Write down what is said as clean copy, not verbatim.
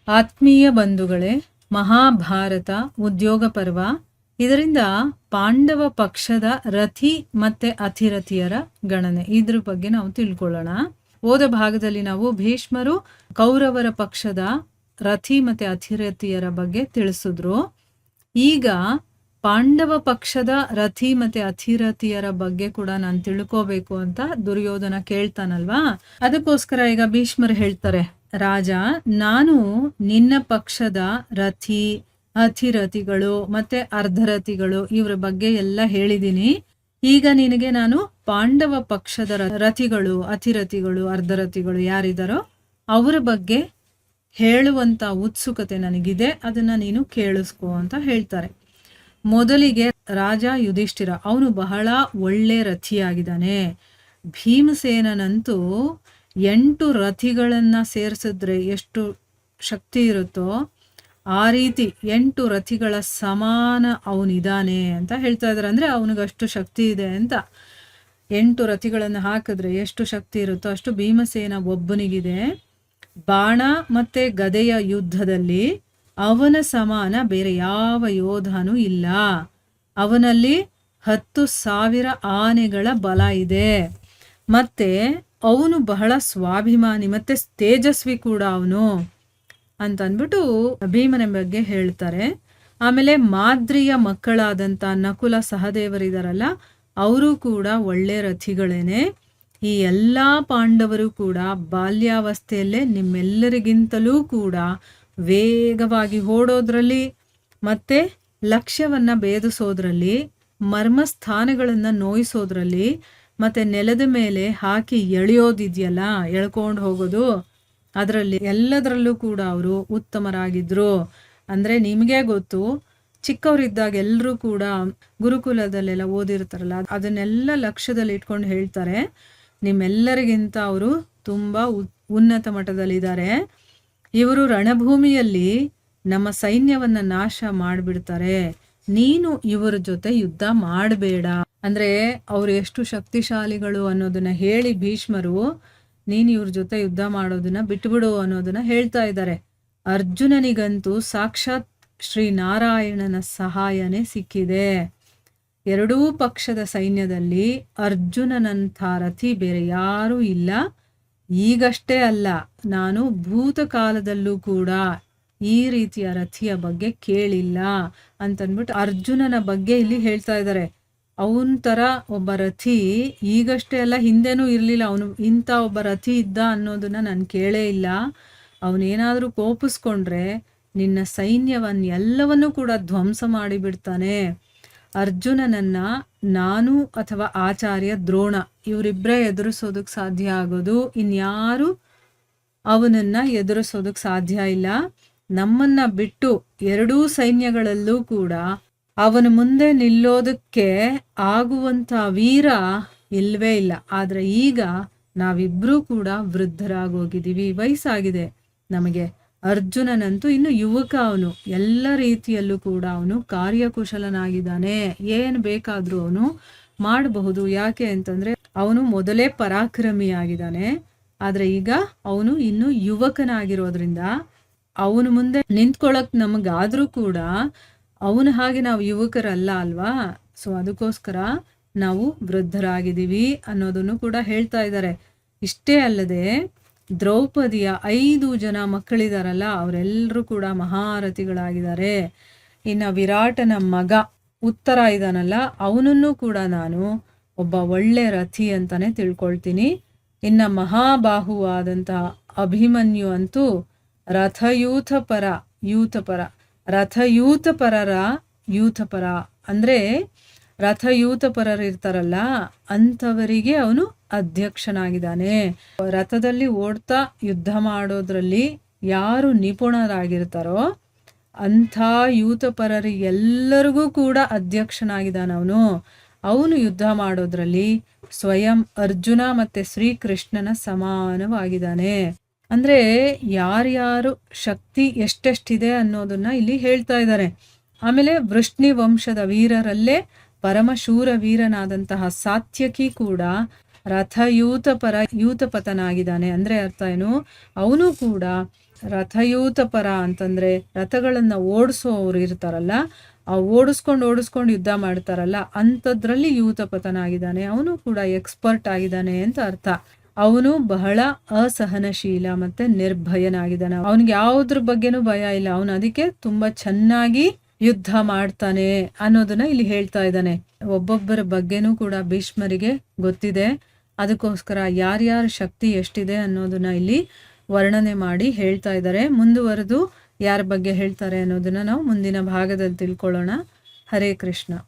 ಆತ್ಮೀಯ ಬಂಧುಗಳೇ, ಮಹಾಭಾರತ ಉದ್ಯೋಗ ಪರ್ವ. ಇದರಿಂದ ಪಾಂಡವ ಪಕ್ಷದ ರಥಿ ಮತ್ತೆ ಅತಿರಥಿಯರ ಗಣನೆ ಇದ್ರ ಬಗ್ಗೆ ನಾವು ತಿಳ್ಕೊಳ್ಳೋಣ. ಹೋದ ಭಾಗದಲ್ಲಿ ನಾವು ಭೀಷ್ಮರು ಕೌರವರ ಪಕ್ಷದ ರಥಿ ಮತ್ತೆ ಅತಿರಥಿಯರ ಬಗ್ಗೆ ತಿಳಿಸಿದ್ರು. ಈಗ ಪಾಂಡವ ಪಕ್ಷದ ರಥಿ ಮತ್ತೆ ಅತಿರಥಿಯರ ಬಗ್ಗೆ ಕೂಡ ನಾನು ತಿಳ್ಕೋಬೇಕು ಅಂತ ದುರ್ಯೋಧನ ಕೇಳ್ತಾನಲ್ವಾ. ಅದಕ್ಕೋಸ್ಕರ ಈಗ ಭೀಷ್ಮರು ಹೇಳ್ತಾರೆ, ರಾಜ, ನಾನು ನಿನ್ನ ಪಕ್ಷದ ರಥಿ ಅತಿರಥಿಗಳು ಮತ್ತೆ ಅರ್ಧರಥಿಗಳು ಇವರ ಬಗ್ಗೆ ಎಲ್ಲ ಹೇಳಿದ್ದೀನಿ. ಈಗ ನಿನಗೆ ನಾನು ಪಾಂಡವ ಪಕ್ಷದ ರಥಿಗಳು ಅತಿರಥಿಗಳು ಅರ್ಧರಥಿಗಳು ಯಾರಿದಾರೋ ಅವರ ಬಗ್ಗೆ ಹೇಳುವಂತ ಉತ್ಸುಕತೆ ನನಗಿದೆ, ಅದನ್ನ ನೀನು ಕೇಳಿಸ್ಕೋ ಅಂತ ಹೇಳ್ತಾರೆ. ಮೊದಲಿಗೆ ರಾಜ ಯುಧಿಷ್ಠಿರ, ಅವನು ಬಹಳ ಒಳ್ಳೆ ರಥಿಯಾಗಿದ್ದಾನೆ. ಭೀಮಸೇನಂತೂ 8 ರಥಿಗಳನ್ನ ಸೇರಿಸಿದ್ರೆ ಎಷ್ಟು ಶಕ್ತಿ ಇರುತ್ತೋ ಆ ರೀತಿ 8 ರಥಿಗಳ ಸಮಾನ ಅವನಿದ್ದಾನೆ ಅಂತ ಹೇಳ್ತಾ ಇದ್ದಾರೆ. ಅಂದ್ರೆ ಅವನಿಗಷ್ಟು ಶಕ್ತಿ ಇದೆ ಅಂತ. 8 ರಥಿಗಳನ್ನು ಹಾಕಿದ್ರೆ ಎಷ್ಟು ಶಕ್ತಿ ಇರುತ್ತೋ ಅಷ್ಟು ಭೀಮಸೇನ ಒಬ್ಬನಿಗಿದೆ. ಬಾಣ ಮತ್ತೆ ಗದೆಯ ಯುದ್ಧದಲ್ಲಿ ಅವನ ಸಮಾನ ಬೇರೆ ಯಾವ ಯೋಧನೂ ಇಲ್ಲ. ಅವನಲ್ಲಿ 10,000 ಆನೆಗಳ ಬಲ ಇದೆ. ಮತ್ತೆ ಅವನು ಬಹಳ ಸ್ವಾಭಿಮಾನಿ ಮತ್ತೆ ತೇಜಸ್ವಿ ಕೂಡ ಅವನು ಅಂತ ಅಂದ್ಬಿಟ್ಟು ಭೀಮನ ಬಗ್ಗೆ ಹೇಳ್ತಾರೆ. ಆಮೇಲೆ ಮಾದ್ರಿಯ ಮಕ್ಕಳಾದಂಥ ನಕುಲ ಸಹದೇವರಿದಾರಲ್ಲ, ಅವರು ಕೂಡ ಒಳ್ಳೆ ರಥಿಗಳೇನೆ. ಈ ಎಲ್ಲ ಪಾಂಡವರು ಕೂಡ ಬಾಲ್ಯಾವಸ್ಥೆಯಲ್ಲೇ ನಿಮ್ಮೆಲ್ಲರಿಗಿಂತಲೂ ಕೂಡ ವೇಗವಾಗಿ ಓಡೋದ್ರಲ್ಲಿ ಮತ್ತೆ ಲಕ್ಷ್ಯವನ್ನ ಭೇದಿಸೋದ್ರಲ್ಲಿ, ಮರ್ಮಸ್ಥಾನಗಳನ್ನ ನೋಯಿಸೋದ್ರಲ್ಲಿ ಮತ್ತೆ ನೆಲದ ಮೇಲೆ ಹಾಕಿ ಎಳೆಯೋದಿದೆಯಲ್ಲ, ಎಳ್ಕೊಂಡು ಹೋಗೋದು, ಅದರಲ್ಲಿ ಎಲ್ಲದರಲ್ಲೂ ಕೂಡ ಅವರು ಉತ್ತಮರಾಗಿದ್ರು. ಅಂದ್ರೆ ನಿಮಗೆ ಗೊತ್ತು, ಚಿಕ್ಕವರಿದ್ದಾಗ ಎಲ್ಲರೂ ಕೂಡ ಗುರುಕುಲದಲ್ಲೆಲ್ಲ ಓದಿರ್ತಾರಲ್ಲ, ಅದನ್ನೆಲ್ಲ ಲಕ್ಷ್ಯದಲ್ಲಿ ಇಟ್ಕೊಂಡು ಹೇಳ್ತಾರೆ, ನಿಮ್ಮೆಲ್ಲರಿಗಿಂತ ಅವರು ತುಂಬಾ ಉನ್ನತ ಮಟ್ಟದಲ್ಲಿದ್ದಾರೆ. ಇವರು ರಣಭೂಮಿಯಲ್ಲಿ ನಮ್ಮ ಸೈನ್ಯವನ್ನ ನಾಶ ಮಾಡಿಬಿಡ್ತಾರೆ, ನೀನು ಇವರ ಜೊತೆ ಯುದ್ಧ ಮಾಡಬೇಡ. ಅಂದ್ರೆ ಅವ್ರು ಎಷ್ಟು ಶಕ್ತಿಶಾಲಿಗಳು ಅನ್ನೋದನ್ನ ಹೇಳಿ ಭೀಷ್ಮರು, ನೀನು ಇವ್ರ ಜೊತೆ ಯುದ್ಧ ಮಾಡೋದನ್ನ ಬಿಟ್ಬಿಡು ಅನ್ನೋದನ್ನ ಹೇಳ್ತಾ ಇದ್ದಾರೆ. ಅರ್ಜುನನಿಗಂತೂ ಸಾಕ್ಷಾತ್ ಶ್ರೀನಾರಾಯಣನ ಸಹಾಯನೇ ಸಿಕ್ಕಿದೆ. ಎರಡೂ ಪಕ್ಷದ ಸೈನ್ಯದಲ್ಲಿ ಅರ್ಜುನನಂಥ ರಥಿ ಬೇರೆ ಯಾರೂ ಇಲ್ಲ. ಈಗಷ್ಟೇ ಅಲ್ಲ, ನಾನು ಭೂತಕಾಲದಲ್ಲೂ ಕೂಡ ಈ ರೀತಿಯ ರಥಿಯ ಬಗ್ಗೆ ಕೇಳಿಲ್ಲ ಅಂತನ್ಬಿಟ್ಟು ಅರ್ಜುನನ ಬಗ್ಗೆ ಇಲ್ಲಿ ಹೇಳ್ತಾ ಇದ್ದಾರೆ. ಅವನ ಥರ ಒಬ್ಬ ರಥಿ ಈಗಷ್ಟೇ ಅಲ್ಲ, ಹಿಂದೆನೂ ಇರಲಿಲ್ಲ. ಅವನು ಇಂಥ ಒಬ್ಬ ರಥಿ ಇದ್ದ ಅನ್ನೋದನ್ನ ನಾನು ಕೇಳೇ ಇಲ್ಲ. ಅವನೇನಾದರೂ ಕೋಪಿಸ್ಕೊಂಡ್ರೆ ನಿನ್ನ ಸೈನ್ಯವನ್ನ ಎಲ್ಲವನ್ನೂ ಕೂಡ ಧ್ವಂಸ ಮಾಡಿಬಿಡ್ತಾನೆ. ಅರ್ಜುನನನ್ನ ನಾನು ಅಥವಾ ಆಚಾರ್ಯ ದ್ರೋಣ ಇವರಿಬ್ಬರೇ ಎದುರಿಸೋದಕ್ಕೆ ಸಾಧ್ಯ ಆಗೋದು, ಇನ್ಯಾರು ಅವನನ್ನ ಎದುರಿಸೋದಕ್ಕೆ ಸಾಧ್ಯ ಇಲ್ಲ. ನಮ್ಮನ್ನ ಬಿಟ್ಟು ಎರಡೂ ಸೈನ್ಯಗಳಲ್ಲೂ ಕೂಡ ಅವನ ಮುಂದೆ ನಿಲ್ಲೋದಕ್ಕೆ ಆಗುವಂಥ ವೀರ ಇಲ್ವೇ ಇಲ್ಲ. ಆದ್ರೆ ಈಗ ನಾವಿಬ್ರೂ ಕೂಡ ವೃದ್ಧರಾಗೋಗಿದ್ದೀವಿ, ವಯಸ್ಸಾಗಿದೆ ನಮಗೆ. ಅರ್ಜುನನಂತೂ ಇನ್ನು ಯುವಕ, ಅವನು ಎಲ್ಲ ರೀತಿಯಲ್ಲೂ ಕೂಡ ಅವನು ಕಾರ್ಯಕುಶಲನಾಗಿದ್ದಾನೆ. ಏನು ಬೇಕಾದ್ರೂ ಅವನು ಮಾಡಬಹುದು. ಯಾಕೆ ಅಂತಂದ್ರೆ ಅವನು ಮೊದಲೇ ಪರಾಕ್ರಮಿಯಾಗಿದ್ದಾನೆ. ಆದ್ರೆ ಈಗ ಅವನು ಇನ್ನು ಯುವಕನಾಗಿರೋದ್ರಿಂದ ಅವನು ಮುಂದೆ ನಿಂತ್ಕೊಳ್ಳಕ್ ನಮಗಾದ್ರೂ ಕೂಡ ಅವನ ಹಾಗೆ ನಾವು ಯುವಕರಲ್ಲ ಅಲ್ವಾ. ಸೊ ಅದಕ್ಕೋಸ್ಕರ ನಾವು ವೃದ್ಧರಾಗಿದ್ದೀವಿ ಅನ್ನೋದನ್ನು ಕೂಡ ಹೇಳ್ತಾ ಇದ್ದಾರೆ. ಇಷ್ಟೇ ಅಲ್ಲದೆ ದ್ರೌಪದಿಯ 5 ಜನ ಮಕ್ಕಳಿದಾರಲ್ಲ, ಅವರೆಲ್ಲರೂ ಕೂಡ ಮಹಾರಥಿಗಳಾಗಿದ್ದಾರೆ. ಇನ್ನು ವಿರಾಟನ ಮಗ ಉತ್ತರ ಇದಾನಲ್ಲ, ಅವನನ್ನು ಕೂಡ ನಾನು ಒಬ್ಬ ಒಳ್ಳೆ ರಥಿ ಅಂತಾನೆ ತಿಳ್ಕೊಳ್ತೀನಿ. ಇನ್ನ ಮಹಾಬಾಹುವಾದಂತಹ ಅಭಿಮನ್ಯು ಅಂತೂ ರಥಯೂಥಪರ ರಥಯೂಥಪರರ ಯೂಥಪರ ಅಂದ್ರೆ ರಥಯೂಥಪರರು ಇರ್ತಾರಲ್ಲ ಅಂಥವರಿಗೆ ಅವನು ಅಧ್ಯಕ್ಷನಾಗಿದ್ದಾನೆ. ರಥದಲ್ಲಿ ಓಡ್ತಾ ಯುದ್ಧ ಮಾಡೋದ್ರಲ್ಲಿ ಯಾರು ನಿಪುಣರಾಗಿರ್ತಾರೋ ಅಂಥ ಯೂಥಪರರಿಗೆಲ್ಲರಿಗೂ ಕೂಡ ಅಧ್ಯಕ್ಷನಾಗಿದ್ದಾನೆ ಅವನು. ಅವನು ಯುದ್ಧ ಮಾಡೋದ್ರಲ್ಲಿ ಸ್ವಯಂ ಅರ್ಜುನ ಮತ್ತೆ ಶ್ರೀಕೃಷ್ಣನ ಸಮಾನವಾಗಿದ್ದಾನೆ. ಅಂದ್ರೆ ಯಾರ್ಯಾರು ಶಕ್ತಿ ಎಷ್ಟೆಷ್ಟಿದೆ ಅನ್ನೋದನ್ನ ಇಲ್ಲಿ ಹೇಳ್ತಾ ಇದ್ದಾರೆ. ಆಮೇಲೆ ವೃಷ್ಣಿ ವಂಶದ ವೀರರಲ್ಲೇ ಪರಮಶೂರ ವೀರನಾದಂತಹ ಸಾತ್ಯಕಿ ಕೂಡ ಯೂತಪತನಾಗಿದ್ದಾನೆ. ಅಂದ್ರೆ ಅರ್ಥ ಏನು, ಅವನು ಕೂಡ ರಥಯೂತ ಪರ ಅಂತಂದ್ರೆ ರಥಗಳನ್ನ ಓಡಿಸೋರು ಇರ್ತಾರಲ್ಲ, ಆ ಓಡಿಸ್ಕೊಂಡು ಯುದ್ಧ ಮಾಡ್ತಾರಲ್ಲ, ಅಂಥದ್ರಲ್ಲಿ ಯೂತಪತನಾಗಿದ್ದಾನೆ. ಅವನು ಕೂಡ ಎಕ್ಸ್ಪರ್ಟ್ ಆಗಿದ್ದಾನೆ ಅಂತ ಅರ್ಥ. ಅವನು ಬಹಳ ಅಸಹನಶೀಲ ಮತ್ತೆ ನಿರ್ಭಯನಾಗಿದ್ದಾನೆ. ಅವನಿಗೆ ಯಾವುದ್ರ ಬಗ್ಗೆನೂ ಭಯ ಇಲ್ಲ. ಅವನು ಅದಕ್ಕೆ ತುಂಬಾ ಚೆನ್ನಾಗಿ ಯುದ್ಧ ಮಾಡ್ತಾನೆ ಅನ್ನೋದನ್ನ ಇಲ್ಲಿ ಹೇಳ್ತಾ ಇದ್ದಾನೆ. ಒಬ್ಬೊಬ್ಬರ ಬಗ್ಗೆನೂ ಕೂಡ ಭೀಷ್ಮರಿಗೆ ಗೊತ್ತಿದೆ. ಅದಕ್ಕೋಸ್ಕರ ಯಾರ್ಯಾರ ಶಕ್ತಿ ಎಷ್ಟಿದೆ ಅನ್ನೋದನ್ನ ಇಲ್ಲಿ ವರ್ಣನೆ ಮಾಡಿ ಹೇಳ್ತಾ ಇದ್ದಾರೆ. ಮುಂದುವರೆದು ಯಾರ ಬಗ್ಗೆ ಹೇಳ್ತಾರೆ ಅನ್ನೋದನ್ನ ನಾವು ಮುಂದಿನ ಭಾಗದಲ್ಲಿ ತಿಳ್ಕೊಳ್ಳೋಣ. ಹರೇ ಕೃಷ್ಣ.